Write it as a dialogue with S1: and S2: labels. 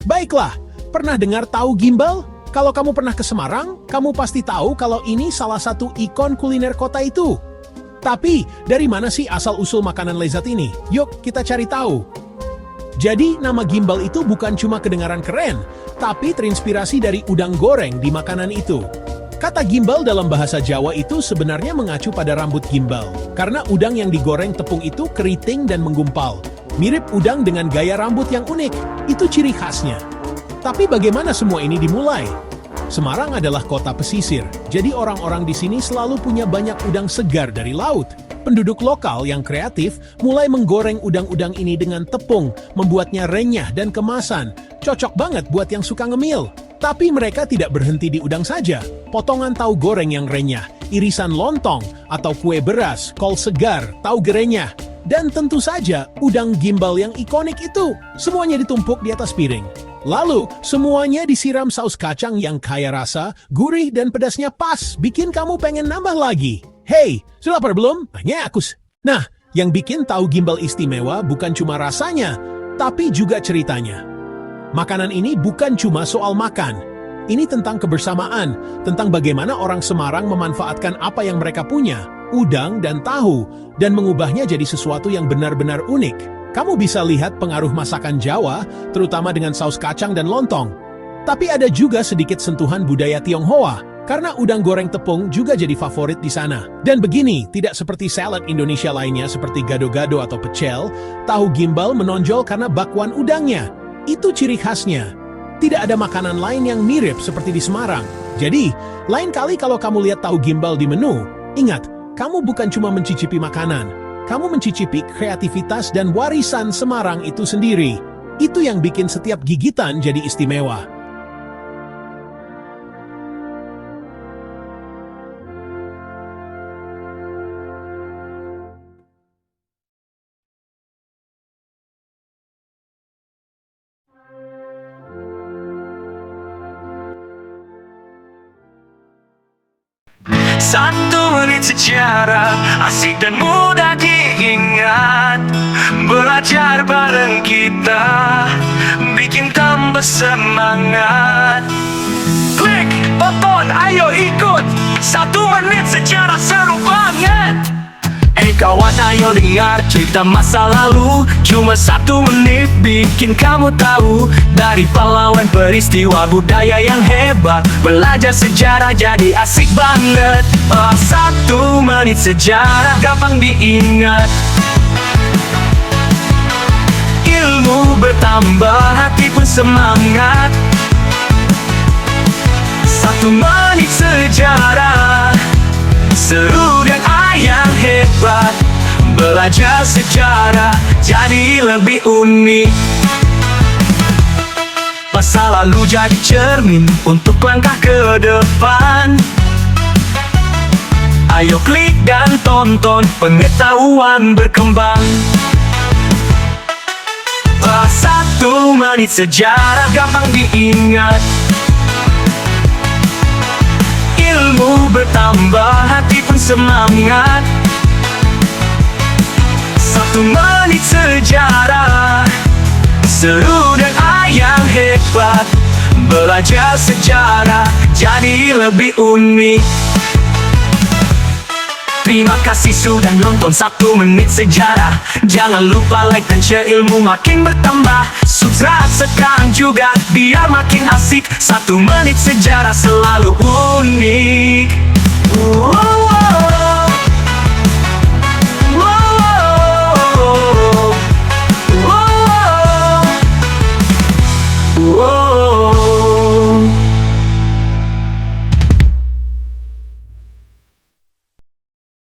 S1: Baiklah, pernah dengar tahu gimbal? Kalau kamu pernah ke Semarang, kamu pasti tahu kalau ini salah satu ikon kuliner kota itu. Tapi, dari mana sih asal-usul makanan lezat ini? Yuk, kita cari tahu. Jadi, nama gimbal itu bukan cuma kedengaran keren, tapi terinspirasi dari udang goreng di makanan itu. Kata gimbal dalam bahasa Jawa itu sebenarnya mengacu pada rambut gimbal, karena udang yang digoreng tepung itu keriting dan menggumpal. Mirip udang dengan gaya rambut yang unik, itu ciri khasnya. Tapi bagaimana semua ini dimulai? Semarang adalah kota pesisir, jadi orang-orang di sini selalu punya banyak udang segar dari laut. Penduduk lokal yang kreatif mulai menggoreng udang-udang ini dengan tepung, membuatnya renyah dan kemasan. Cocok banget buat yang suka ngemil. Tapi mereka tidak berhenti di udang saja. Potongan tahu goreng yang renyah, irisan lontong, atau kue beras, kol segar, tahu gerenyah, dan tentu saja udang gimbal yang ikonik itu. Semuanya ditumpuk di atas piring. Lalu, semuanya disiram saus kacang yang kaya rasa, gurih dan pedasnya pas, bikin kamu pengen nambah lagi. Hey, sudah lapar belum? Tanya aku. Nah, yang bikin tahu gimbal istimewa bukan cuma rasanya, tapi juga ceritanya. Makanan ini bukan cuma soal makan. Ini tentang kebersamaan, tentang bagaimana orang Semarang memanfaatkan apa yang mereka punya, udang dan tahu, dan mengubahnya jadi sesuatu yang benar-benar unik. Kamu bisa lihat pengaruh masakan Jawa, terutama dengan saus kacang dan lontong. Tapi ada juga sedikit sentuhan budaya Tionghoa, karena udang goreng tepung juga jadi favorit di sana. Dan begini, tidak seperti salad Indonesia lainnya seperti gado-gado atau pecel, tahu gimbal menonjol karena bakwan udangnya. Itu ciri khasnya. Tidak ada makanan lain yang mirip seperti di Semarang. Jadi, lain kali kalau kamu lihat tahu gimbal di menu, ingat, kamu bukan cuma mencicipi makanan, kamu mencicipi kreativitas dan warisan Semarang itu sendiri. Itu yang bikin setiap gigitan jadi istimewa.
S2: Satu menit sejarah, asik dan mudah diingat. Belajar bareng kita, bikin tambah semangat. Klik button, ayo ikut. 1 menit sejarah seru banget. Kawan, ayo dengar cerita masa lalu. Cuma 1 menit bikin kamu tahu. Dari pahlawan peristiwa budaya yang hebat, belajar sejarah jadi asik banget. 1 menit sejarah gampang diingat. Ilmu bertambah, hati pun semangat. 1 menit sejarah, seru dan ayang hebat. Belajar sejarah jadi lebih unik. Masa lalu jadi cermin untuk langkah ke depan. Ayo klik dan tonton, pengetahuan berkembang. 1 menit sejarah gampang diingat. Ilmu bertambah, hati pun semangat. 1 menit sejarah, seru dan ayang hebat. Belajar sejarah jadi lebih unik. Terima kasih sudah nonton 1 menit sejarah. Jangan lupa like dan share, ilmu makin bertambah. Subscribe sekarang juga biar makin asik. 1 menit sejarah selalu unik.